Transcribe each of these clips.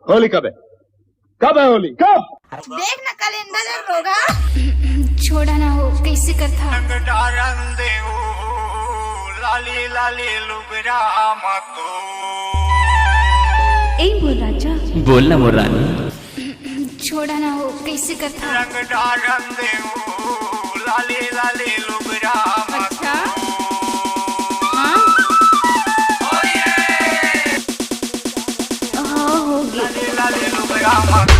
होली कब है? कब है होली? कब? देख ना कैलेंडर होगा। छोड़ा ना हो कैसे करता। दारन देऊ लाली लाली लुगरा मतो। ए बोल राजा। बोल ना मोर रानी। छोड़ा ना हो कैसे करता। रंग दारन देऊ लाली लाली लुगरा मतो। अच्छा हाँ हो गया। लाली लाली लुगरा मतो।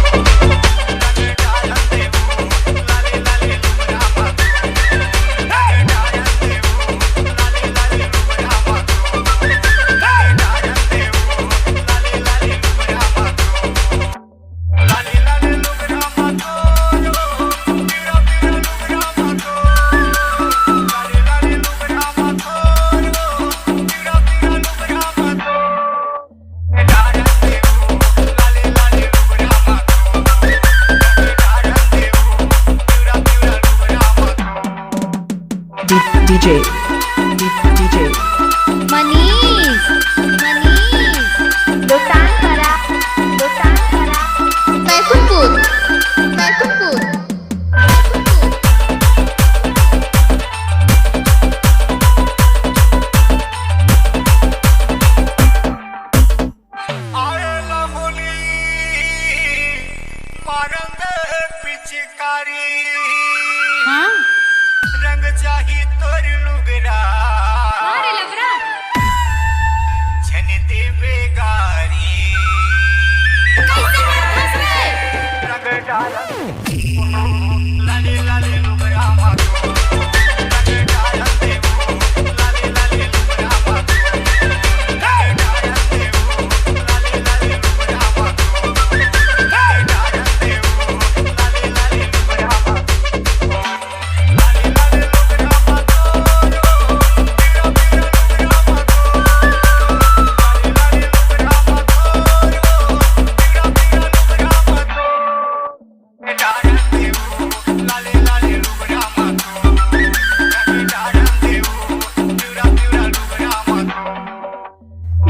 DJ मनीष दुकान करा बैकुंठपुर आयला होली मारंग पिचकारी। हाँ रंग चाही तोर लुगरा अरे लवरा छन दे बेगारी। रंग डाला लाली लाली लुगरा मातो। रंग डाला देवो लाली लाली लुगरा मातो। रंग डाला देवो लाली लाली लुगरा मातो। रंग डाला देवो लाली लाली लुगरा मातो। लाली लाली लुगरा मातो। पीरा पीरा लुगरा मातो। लाली लाली लुगरा मातो। पीरा पीरा लुगरा मातो। डारन देवो लाली लाली लुगरा मातो। डारन देवो पीरा पीरा लुगरा मातो।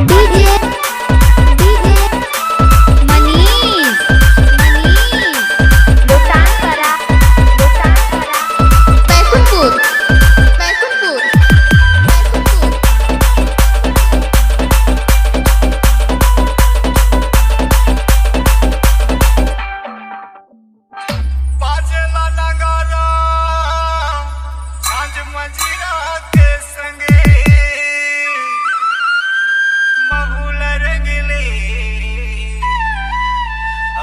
डीजे मनीष दुकान करा बैकुंठपुर बाजेला नगारा सांझ मंजीरा के संगे। महुल रंगले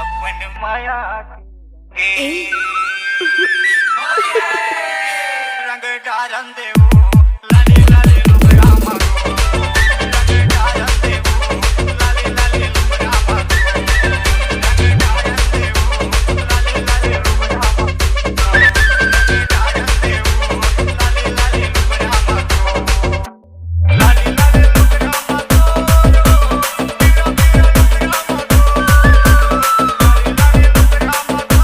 अपन माया के। रंग डारन देवो लाली लाली लुगरा मातो। रंग डारन देवो लाली लाली लुगरा मातो। रंग डारन देवो लाली लाली लुगरा मातो। रंग डारन देवो लाली लाली लुगरा मातो। लाली लाली लुगरा मातो। पीरा पीरा लुगरा मातो। लाली लाली लुगरा मातो।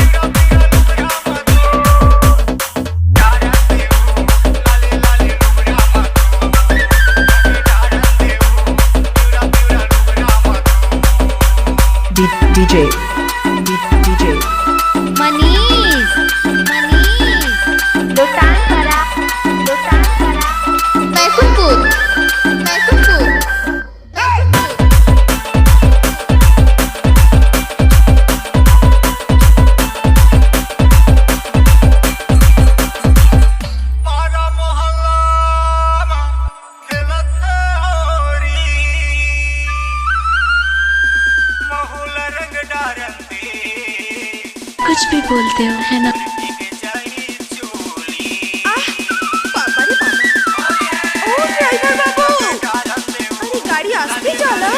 पीरा पीरा लुगरा मातो। डारन देवो लाली लाली लुगरा मातो। डारन देवो पीरा पीरा लुगरा मातो। DJ मनीष दुकान करा बैकुंठपुर पारा मोहल्ला खेलत होरी। महुल रंग डारन दे कुछ भी बोलते हो है ना। के जाई चोली। बाबा रे बाबा ओ ड्राइवर बाबू डारन देवो अरे गाड़ी आस्ते चला